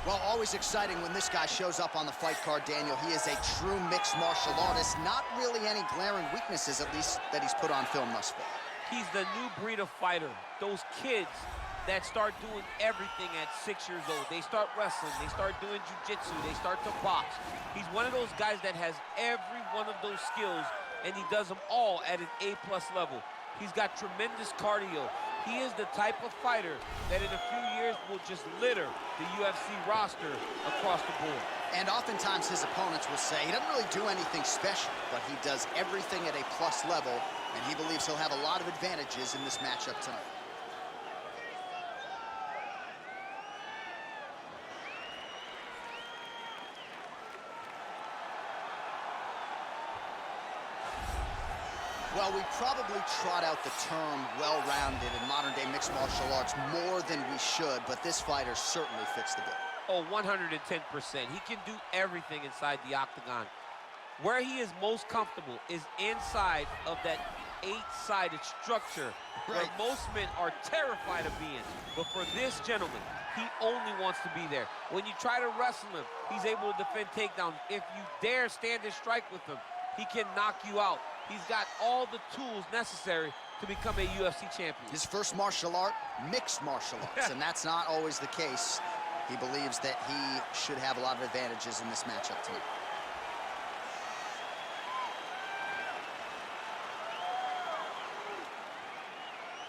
Well, always exciting when this guy shows up on the fight card, Daniel. He is a true mixed martial artist. Not really any glaring weaknesses, at least, that he's put on film thus far. He's the new breed of fighter. Those kids that start doing everything at 6 years old. They start wrestling, they start doing jiu-jitsu, they start to box. He's one of those guys that has every one of those skills, and he does them all at an A+ level. He's got tremendous cardio. He is the type of fighter that in a few years will just litter the UFC roster across the board. And oftentimes his opponents will say he doesn't really do anything special, but he does everything at a plus level, and he believes he'll have a lot of advantages in this matchup tonight. Well, we probably trot out the term well-rounded in modern-day mixed martial arts more than we should, but this fighter certainly fits the bill. Oh, 110%. He can do everything inside the octagon. Where he is most comfortable is inside of that 8-sided structure where most men are terrified of being. But for this gentleman, he only wants to be there. When you try to wrestle him, he's able to defend takedowns. If you dare stand and strike with him, he can knock you out. He's got all the tools necessary to become a UFC champion. His first martial art, mixed martial arts, and that's not always the case. He believes that he should have a lot of advantages in this matchup tonight.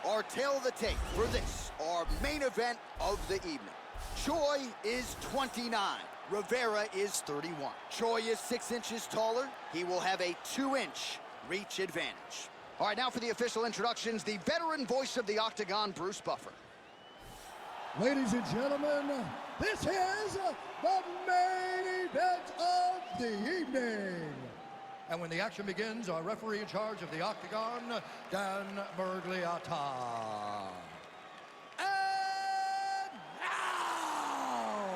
Our tale of the tape for this, our main event of the evening. Choi is 29. Rivera is 31. Choi is 6 inches taller. He will have a 2-inch reach advantage. All right, now for the official introductions, the veteran voice of the Octagon, Bruce Buffer. Ladies and gentlemen, this is the main event of the evening. And when the action begins, our referee in charge of the Octagon, Dan Miragliotta. And now,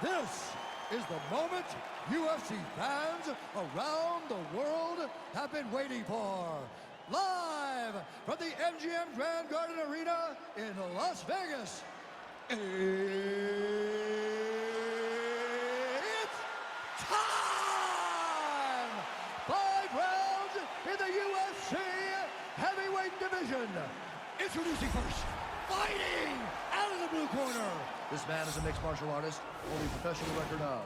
this is the moment UFC fans around the world have been waiting for. Live from the MGM Grand Garden Arena in Las Vegas, it's time! 5 rounds in the UFC heavyweight division. Introducing first, fighting out of the blue corner. This man is a mixed martial artist, holding a professional record of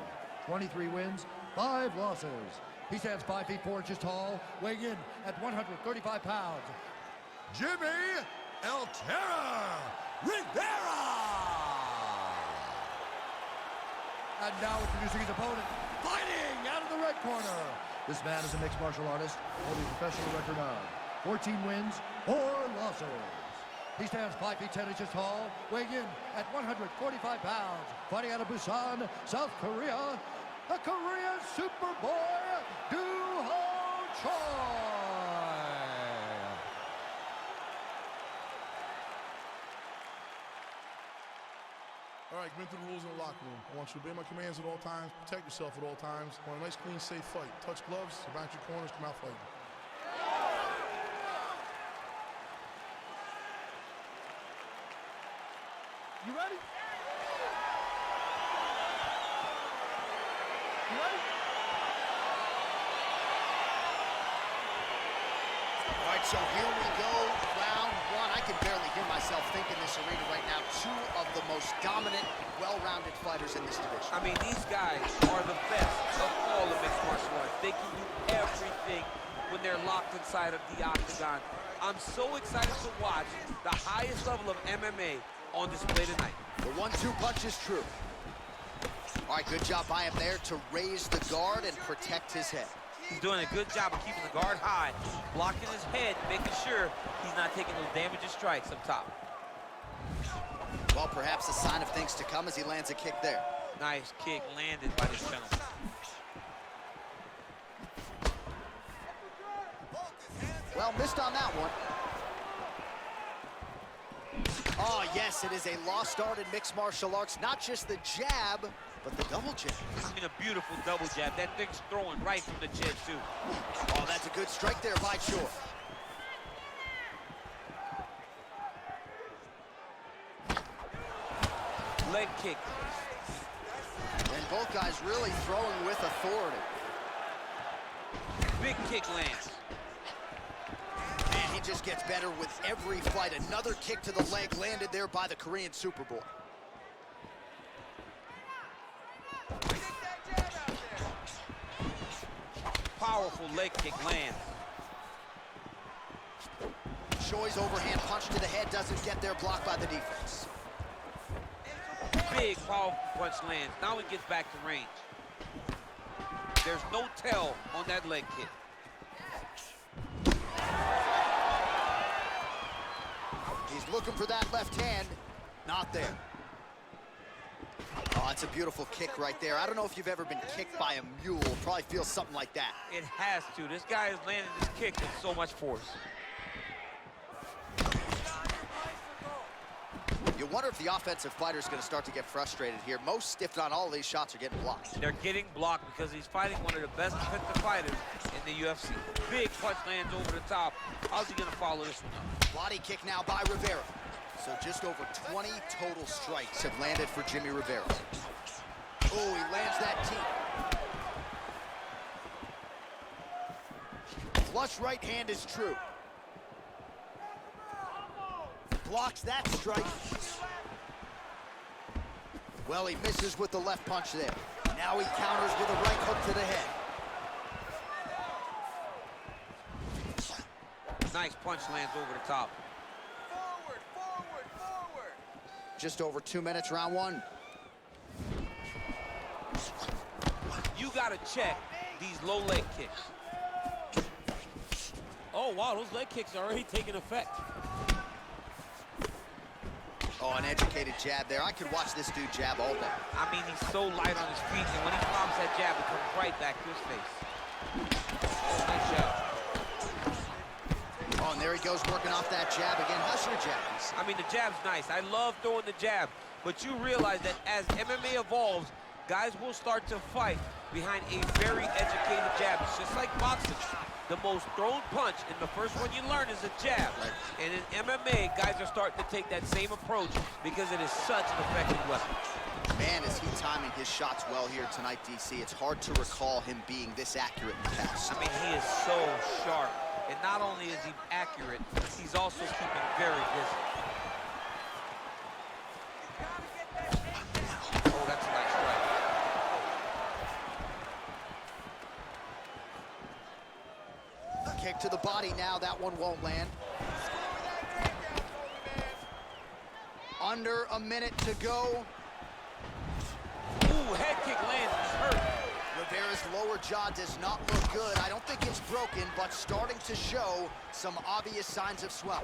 23 wins, 5 losses. He stands 5 feet 4 inches tall, weighing in at 135 pounds. Jimmie El Terror Rivera! And now introducing his opponent, fighting out of the red corner. This man is a mixed martial artist, holding a professional record of 14 wins, 4 losses. He stands 5 feet 10 inches tall, weighing in at 145 pounds. Fighting out of Busan, South Korea, the Korean Superboy, Choi. All right, commit to the rules in the locker room. I want you to obey my commands at all times, protect yourself at all times. I want a nice, clean, safe fight. Touch gloves, back your corners, come out fighting. You ready? You ready? All right, so here we go, round 1. I can barely hear myself think in this arena right now. 2 of the most dominant, well-rounded fighters in this division. I mean, these guys are the best of all the mixed martial arts. They can do everything when they're locked inside of the octagon. I'm so excited to watch the highest level of MMA on display tonight. The 1-2 punch is true. All right, good job by him there to raise the guard and protect his head. He's doing a good job of keeping the guard high, blocking his head, making sure he's not taking those damaging strikes up top. Well, perhaps a sign of things to come as he lands a kick there. Nice kick landed by this gentleman. Well, missed on that one. Oh, yes, it is a lost art in mixed martial arts. Not just the jab, but the double jab. This has been a beautiful double jab. That thing's throwing right from the chin, too. Oh, that's a good strike there by Choi. Leg kick. Both guys really throwing with authority. Big kick lands. And he just gets better with every fight. Another kick to the leg landed there by the Korean Superboy. Powerful leg kick lands. Choi's overhand punch to the head doesn't get there, blocked by the defense. Big powerful punch lands. Now he gets back to range. There's no tell on that leg kick. He's looking for that left hand. Not there. Oh, it's a beautiful kick right there. I don't know if you've ever been kicked by a mule. Probably feels something like that. It has to. This guy is landing this kick with so much force. You wonder if the offensive fighter is going to start to get frustrated here. Most, if not all, of these shots are getting blocked. They're getting blocked because he's fighting one of the best defensive fighters in the UFC. Big punch lands over the top. How's he going to follow this one up? Body kick now by Rivera. So just over 20 total strikes have landed for Jimmie Rivera. Oh, he lands that teep. Flush right hand is true. Blocks that strike. Well, he misses with the left punch there. Now he counters with a right hook to the head. Nice punch lands over the top. Forward, forward, forward. Just over 2 minutes, round one. You got to check these low leg kicks. Oh, wow, those leg kicks are already taking effect. Oh, an educated jab there. I could watch this dude jab all day. I mean, he's so light on his feet, and when he pops that jab, it comes right back to his face. Oh, nice job. Oh, and there he goes working off that jab again. How's your jabs? I mean, the jab's nice. I love throwing the jab, but you realize that as MMA evolves, guys will start to fight behind a very educated jab. It's just like boxing. The most thrown punch, and the first one you learn is a jab. Right. And in MMA, guys are starting to take that same approach because it is such an effective weapon. Man, is he timing his shots well here tonight, DC. It's hard to recall him being this accurate in the past. I mean, he is so sharp. And not only is he accurate, he's also keeping very busy. Oh, that's a nice strike. Kick to the body now. That one won't land. Under a minute to go. Ooh, head kick lands. He's hurt. Rivera's lower jaw does not look good. I don't think it's broken, but starting to show some obvious signs of swelling.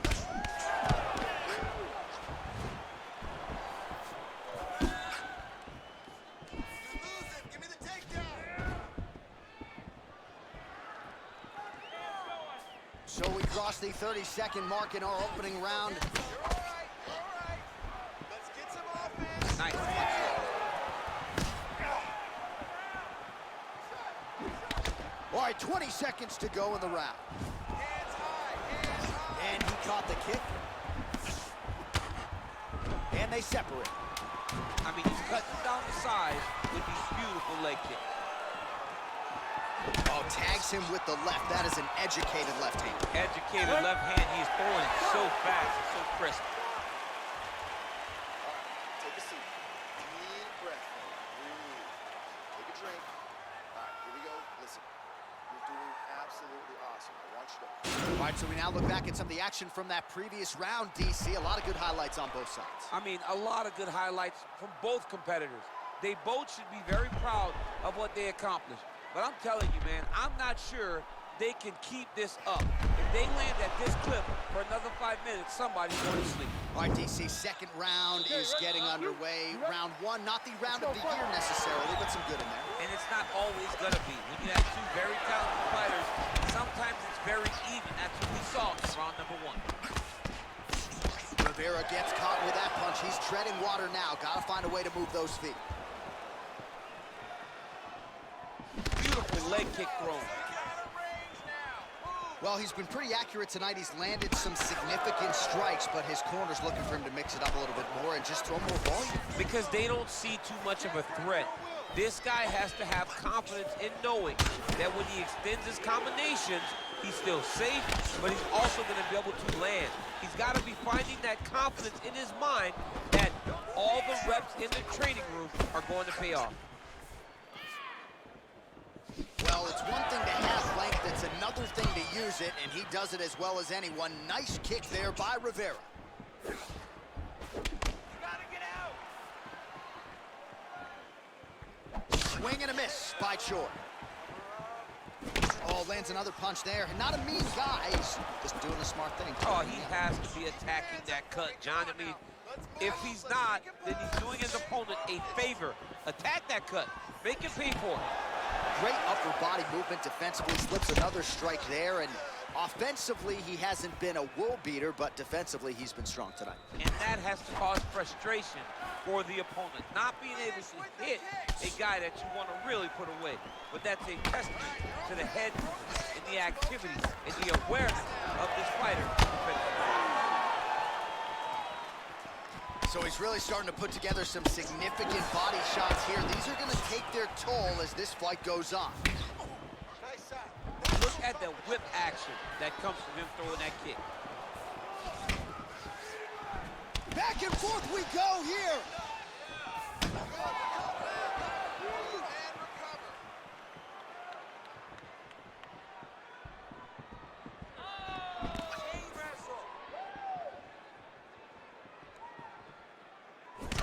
Give me the takedown. So we crossed the 30-second mark in our opening round. You're all right, you're all right. Let's get some offense. Nice punch. All right, 20 seconds to go in the round. Hands high, hands high. And he caught the kick. And they separate. I mean, he's cutting down the size with these beautiful leg kicks. Oh, tags him with the left. That is an educated left hand. Educated left hand. He's throwing it so fast and so crisp. Take a seat. Deep breath. Breathe. Take a drink. All right, here we go. Listen, you're doing absolutely awesome. I want you to... All right, so we now look back at some of the action from that previous round, DC. A lot of good highlights on both sides. I mean, a lot of good highlights from both competitors. They both should be very proud of what they accomplished. But I'm telling you, man, I'm not sure they can keep this up. If they land at this clip for another 5 minutes, somebody's going to sleep. All right, DC, second round is getting underway. Round one, not the round of the year necessarily, but some good in there. And it's not always going to be. When you have two very talented fighters, sometimes it's very even. That's what we saw in round number one. Rivera gets caught with that punch. He's treading water now. Got to find a way to move those feet. Beautiful leg kick thrown. Well, he's been pretty accurate tonight. He's landed some significant strikes, but his corner's looking for him to mix it up a little bit more and just throw more volume. Because they don't see too much of a threat This guy has to have confidence in knowing that when he extends his combinations, he's still safe, but he's also going to be able to land. He's got to be finding that confidence in his mind that all the reps in the training room are going to pay off. Well, it's one thing to have length, it's another thing to use it, and he does it as well as anyone. Nice kick there by Rivera. You gotta get out. Swing and a miss by Choi. Oh, lands another punch there. Not a mean guy, he's just doing the smart thing. Oh, he has to be attacking that cut, John. I mean, if he's not, then he's doing his opponent a favor. Attack that cut. Make him pay for it. Great upper body movement defensively, slips another strike there, and offensively, he hasn't been a world beater, but defensively, he's been strong tonight. And that has to cause frustration for the opponent. Not being able to hit a guy that you want to really put away. But that's a testament to the head and the activities and the awareness of this fighter. So he's really starting to put together some significant body shots here. These are going to take their toll as this fight goes on. Nice shot. Look at the whip action that comes from him throwing that kick. Back and forth we go here.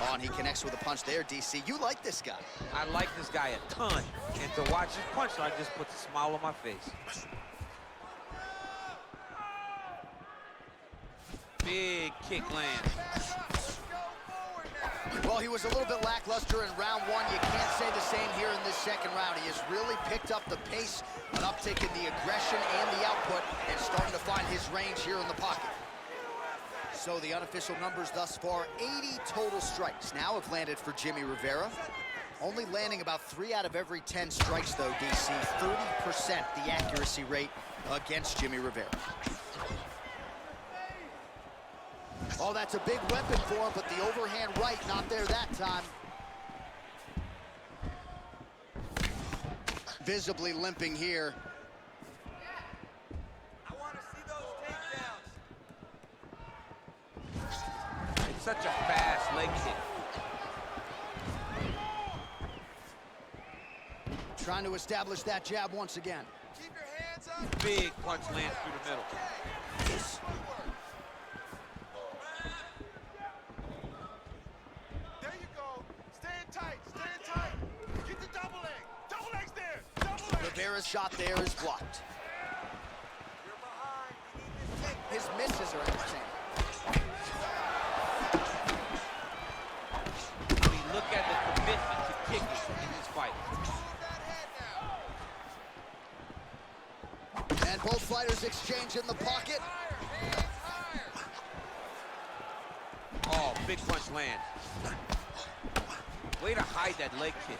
Oh, and he connects with a punch there, DC. You like this guy. I like this guy a ton. And to watch his punchline just puts a smile on my face. Big kick land. Well, he was a little bit lackluster in round one. You can't say the same here in this second round. He has really picked up the pace, an uptick in the aggression and the output, and starting to find his range here in the pocket. So the unofficial numbers thus far, 80 total strikes now have landed for Jimmie Rivera. Only landing about 3 out of every 10 strikes, though, DC. 30% the accuracy rate against Jimmie Rivera. Oh, that's a big weapon for him, but the overhand right not there that time. Visibly limping here. I want to see those takedowns. It's such a fast leg kick. Trying to establish that jab once again. Keep your hands up. Big punch lands through the middle. There you go. Stay in tight. Stay in tight. Get the double leg. Double legs there. Double legs. Rivera's shot there is blocked. You're behind. You need this take. His misses are entertaining. I mean, look at the commitment to kicking in this fight. And both fighters exchange in the pocket. Oh, big punch lands. Way to hide that leg kick.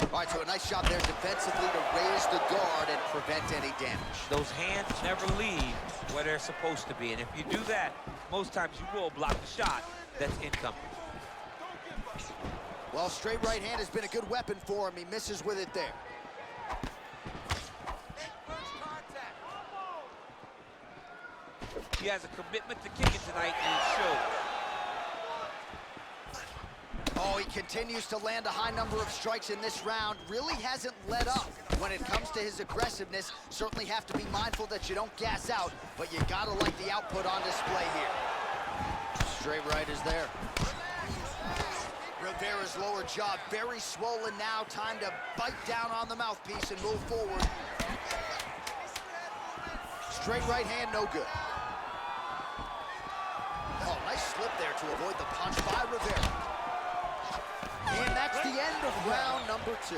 All right, so a nice shot there defensively to raise the guard and prevent any damage. Those hands never leave where they're supposed to be. And if you do that, most times you will block the shot that's incoming. Well, straight right hand has been a good weapon for him. He misses with it there. He has a commitment to kicking tonight, and it shows. Oh, he continues to land a high number of strikes in this round. Really hasn't let up when it comes to his aggressiveness. Certainly have to be mindful that you don't gas out, but you gotta like the output on display here. Straight right is there. Rivera's lower jaw very swollen now. Time to bite down on the mouthpiece and move forward. Straight right hand, no good. Oh, nice slip there to avoid the punch by Rivera. And that's the end of round number 2.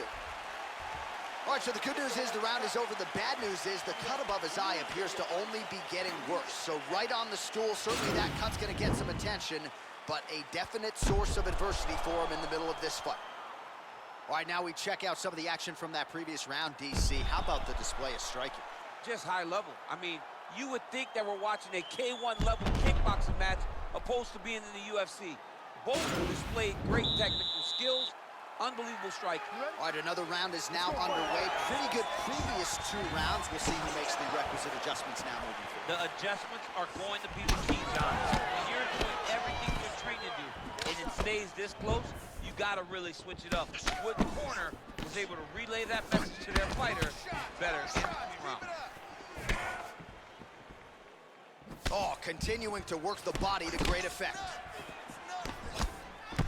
All right, so the good news is the round is over. The bad news is the cut above his eye appears to only be getting worse. So right on the stool, certainly that cut's gonna get some attention, but a definite source of adversity for him in the middle of this fight. All right, now we check out some of the action from that previous round, DC. How about the display of striking? Just high level. I mean, you would think that we're watching a K1 level kickboxing match opposed to being in the UFC. Both displayed great technical skills, Unbelievable strike. All right, another round is now underway. Pretty good previous 2 rounds. We'll see who makes the requisite adjustments now moving forward. The adjustments are going to be the key, John. When you're doing everything you're trained to do, and it stays this close, you got to really switch it up. Wood corner was able to relay that message to their fighter better in between rounds. Oh, continuing to work the body to great effect.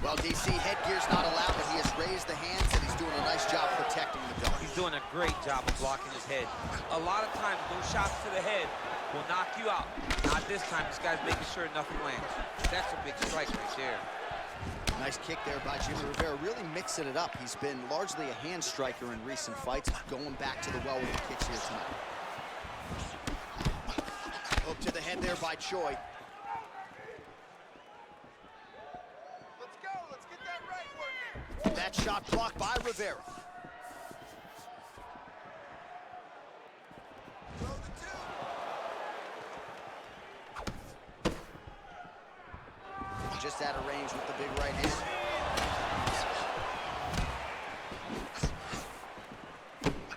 Well, DC, headgear's not allowed, but he has raised the hands, and he's doing a nice job protecting the dome. He's doing a great job of blocking his head. A lot of times, those shots to the head will knock you out. Not this time. This guy's making sure nothing lands. That's a big strike right there. Nice kick there by Jimmie Rivera, really mixing it up. He's been largely a hand striker in recent fights, going back to the well with the kicks here tonight. Hook to the head there by Choi. Let's go. Let's get that right working. That shot blocked by Rivera. Throw the 2. Just out of range with the big right hand.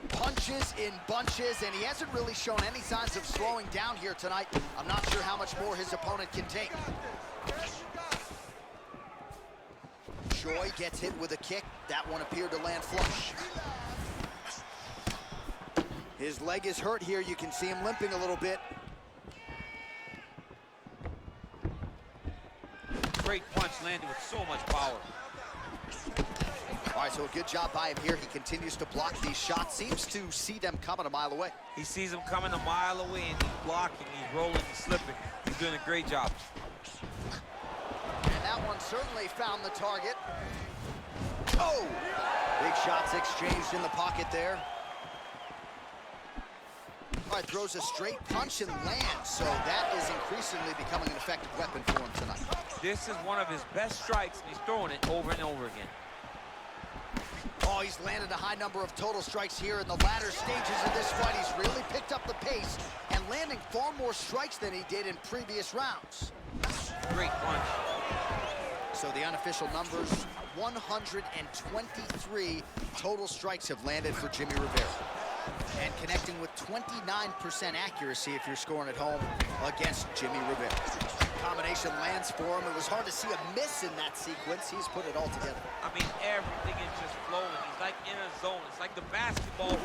Punches in bunches, and he hasn't really shown any signs of slowing down here tonight. I'm not sure how much more his opponent can take. Choi gets hit with a kick. That one appeared to land flush. His leg is hurt here. You can see him limping a little bit. Great punch landed with so much power. All right, so a good job by him here. He continues to block these shots. Seems to see them coming a mile away. He sees them coming a mile away, and he's blocking, he's rolling, he's slipping. He's doing a great job. And that one certainly found the target. Oh! Big shots exchanged in the pocket there. All right, throws a straight punch and lands, so that is increasingly becoming an effective weapon for him tonight. This is one of his best strikes, and he's throwing it over and over again. Oh, he's landed a high number of total strikes here in the latter stages of this fight. He's really picked up the pace and landing far more strikes than he did in previous rounds. Great punch. So the unofficial numbers, 123 total strikes have landed for Jimmie Rivera. And connecting with 29% accuracy if you're scoring at home against Jimmie Rivera. Combination lands for him. It was hard to see a miss in that sequence. He's put it all together. I mean, everything is just flowing. He's like in a zone. It's like the basketball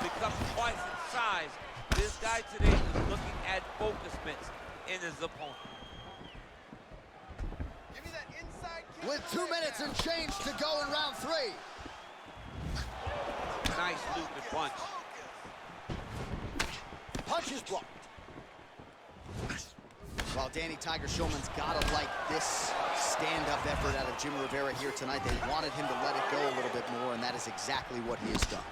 becomes twice its size. This guy today is looking at focus mitts in his opponent. Give me that inside kick. With 2 minutes and change to go in round 3. Nice looping punch. Punch is blocked. Well, Danny Tiger Shulman's got to like this stand-up effort out of Jimmie Rivera here tonight. They wanted him to let it go a little bit more, and that is exactly what he has done.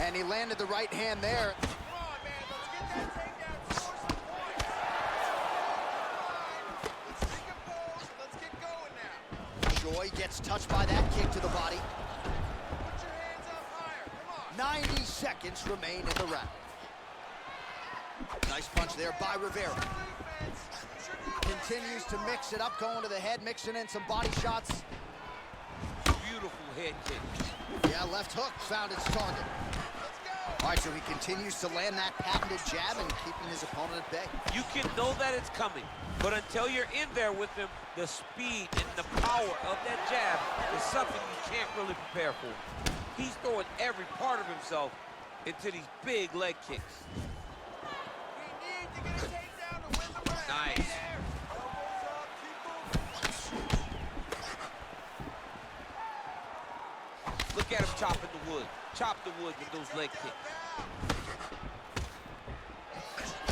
And he landed the right hand there. Come on, man. Let's get that takedown. Score some points. Let's take a pose and let's get going now. Choi gets touched by that kick to the body. Put your hands up higher. Come on. 90 seconds remain in the round. Nice punch there by Rivera. Continues to mix it up, going to the head, mixing in some body shots. Beautiful head kick. Yeah, left hook found its target. All right, so he continues to land that patented jab and keeping his opponent at bay. You can know that it's coming, but until you're in there with him, the speed and the power of that jab is something you can't really prepare for. He's throwing every part of himself into these big leg kicks. Nice. Look at him chopping the wood. Chop the wood with those leg kicks.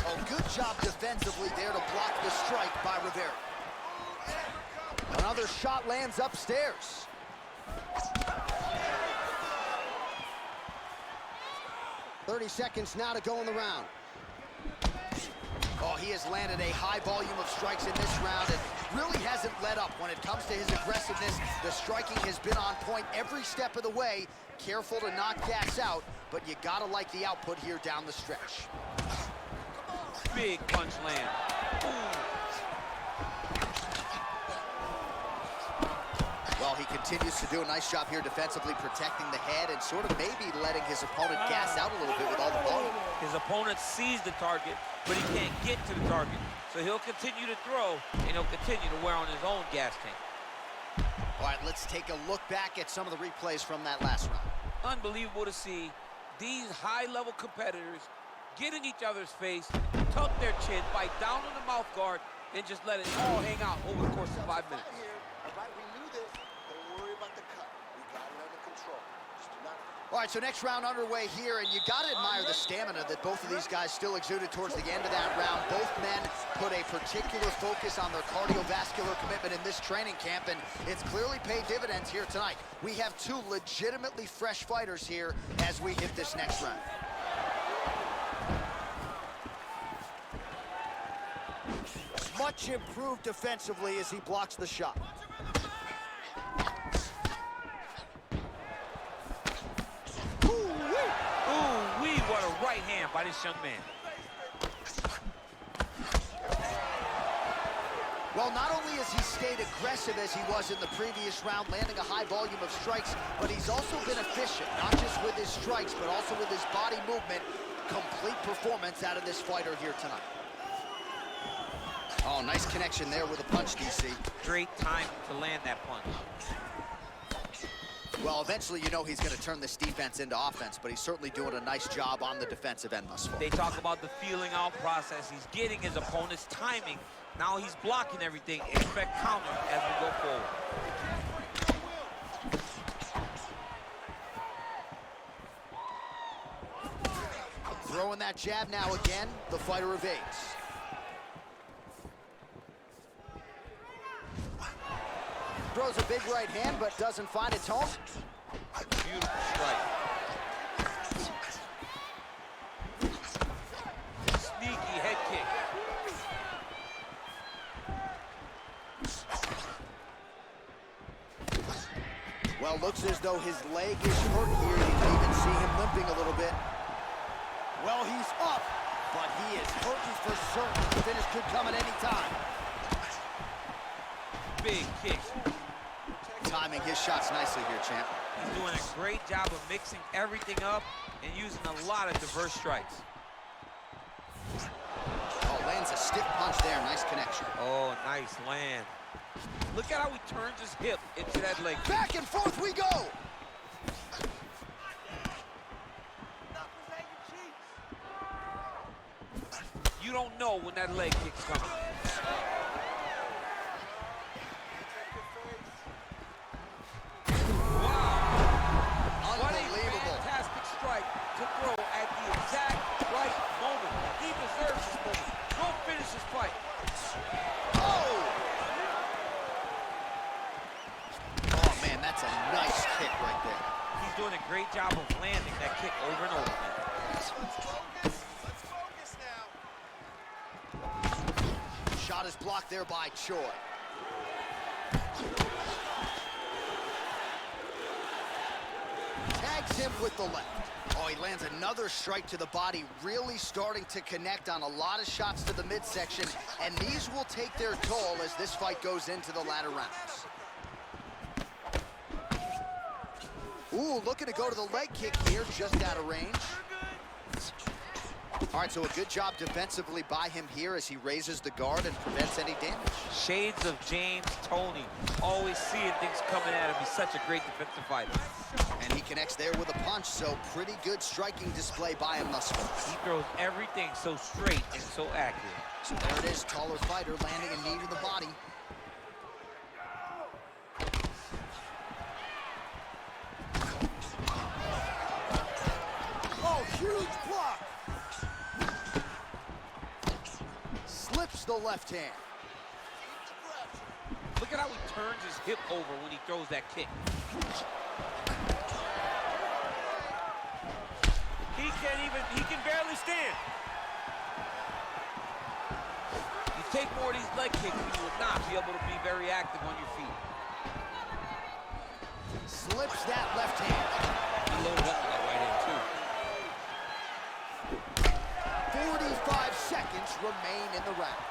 Oh, good job defensively there to block the strike by Rivera. Another shot lands upstairs. "30 seconds now to go in the round. Oh, he has landed a high volume of strikes in this round and really hasn't let up. When it comes to his aggressiveness, the striking has been on point every step of the way. Careful to not gas out, but you gotta like the output here down the stretch. Big punch land. Ooh. Well, he continues to do a nice job here defensively, protecting the head and sort of maybe letting his opponent gas out a little bit with all the volume. His opponent sees the target, but he can't get to the target. So he'll continue to throw, and he'll continue to wear on his own gas tank. All right, let's take a look back at some of the replays from that last round. Unbelievable to see these high-level competitors get in each other's face, tuck their chin, bite down on the mouth guard, and just let it all hang out over the course of 5 minutes. All right, we knew this. Don't worry about the cut. We got it under control. Just do not. All right, so next round underway here, and you got to admire the stamina that both of these guys still exuded towards the end of that round. Both men put a particular focus on their cardiovascular commitment in this training camp, and it's clearly paid dividends here tonight. We have two legitimately fresh fighters here as we hit this next round. Much improved defensively as he blocks the shot. Ooh-wee, what a right hand by this young man. Well, not only has he stayed aggressive as he was in the previous round, landing a high volume of strikes, but he's also been efficient, not just with his strikes, but also with his body movement. Complete performance out of this fighter here tonight. Oh, nice connection there with a punch, DC. Great time to land that punch. Well, eventually you know he's going to turn this defense into offense, but he's certainly doing a nice job on the defensive end thus far. They talk about the feeling out process. He's getting his opponent's timing. Now he's blocking everything. Expect counter as we go forward. Throwing that jab now again, the fighter evades. Throws a big right hand, but doesn't find its home. Beautiful strike. Sneaky head kick. Well, looks as though his leg is hurt here. You can even see him limping a little bit. Well, he's up, but he is hurting for certain. The finish could come at any time. Big kick. Timing his shots nicely here, champ. He's doing a great job of mixing everything up and using a lot of diverse strikes. Oh, lands a stiff punch there. Nice connection. Oh, nice land. Look at how he turns his hip into that leg kick. Back and forth we go. You don't know when that leg kick's coming. To throw at the exact right moment. He deserves this moment. Go finish his fight. Oh! Oh, man, that's a nice kick right there. He's doing a great job of landing that kick over and over, man. Let's focus now. Shot is blocked there by Choi. Tags him with the left. Oh, he lands another strike to the body, really starting to connect on a lot of shots to the midsection, and these will take their toll as this fight goes into the latter rounds. Ooh, looking to go to the leg kick here, just out of range. All right, so a good job defensively by him here as he raises the guard and prevents any damage. Shades of James Toney, always seeing things coming at him. He's such a great defensive fighter. And he connects there with a punch, so pretty good striking display by him thus far. He throws everything so straight and so accurate. So there it is, taller fighter landing a knee to the body. Oh, huge block! Slips the left hand. Look at how he turns his hip over when he throws that kick. He can barely stand. You take more of these leg kicks, you will not be able to be very active on your feet. Slips that left hand. He loaded up with that right hand, too. 45 seconds remain in the round.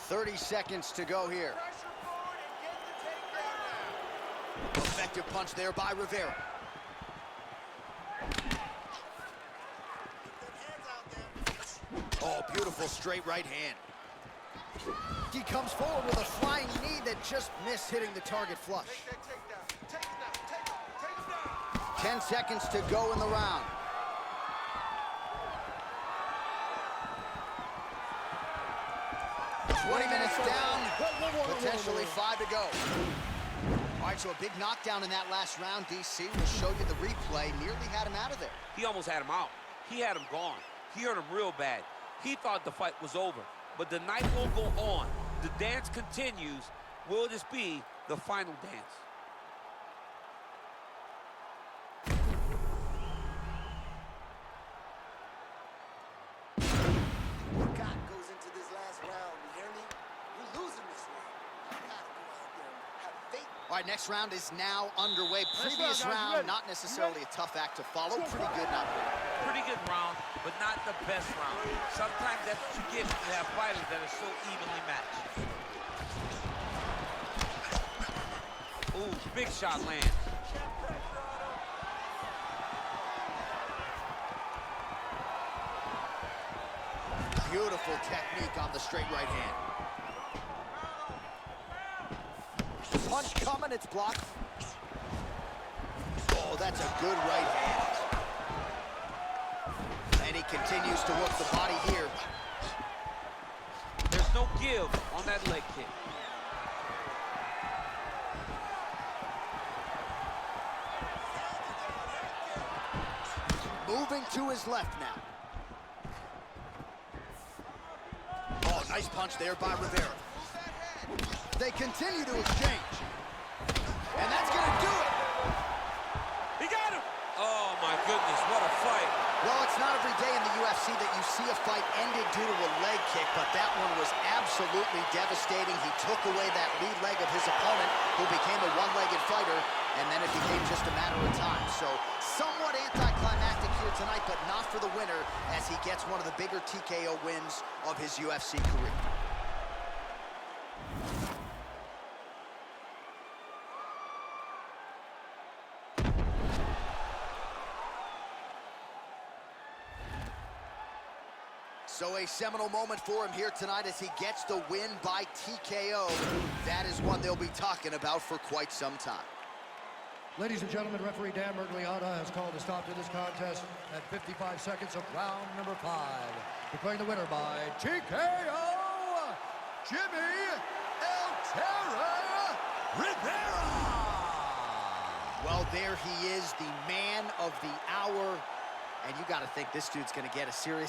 30 seconds to go here. Effective punch there by Rivera. Oh, beautiful straight right hand. He comes forward with a flying knee that just missed hitting the target flush. 10 seconds to go in the round. Minutes down, potentially 5 to go. All right, so a big knockdown in that last round, DC. We'll show you the replay. Nearly had him out of there. He almost had him out. He had him gone. He hurt him real bad. He thought the fight was over. But the night will go on. The dance continues. Will this be the final dance? All right, next round is now underway. Previous round, not necessarily a tough act to follow. Pretty good, not bad. Pretty good round, but not the best round. Sometimes that's what you get when you have fighters that are so evenly matched. Ooh, big shot lands. Beautiful technique on the straight right hand. Punch coming, it's blocked. Oh, that's a good right hand. And he continues to work the body here. There's no give on that leg kick. Moving to his left now. Oh, nice punch there by Rivera. They continue to exchange. And that's going to do it. He got him. Oh, my goodness, what a fight. Well, it's not every day in the UFC that you see a fight ended due to a leg kick, but that one was absolutely devastating. He took away that lead leg of his opponent, who became a one-legged fighter, and then it became just a matter of time. So somewhat anticlimactic here tonight, but not for the winner, as he gets one of the bigger TKO wins of his UFC career. So a seminal moment for him here tonight as he gets the win by TKO. That is one they'll be talking about for quite some time. Ladies and gentlemen, referee Dan Mergliata has called a stop to this contest at 55 seconds of round number 5. Declaring the winner by TKO, Jimmie El Terror Rivera. Well, there he is, the man of the hour. And you got to think this dude's going to get a serious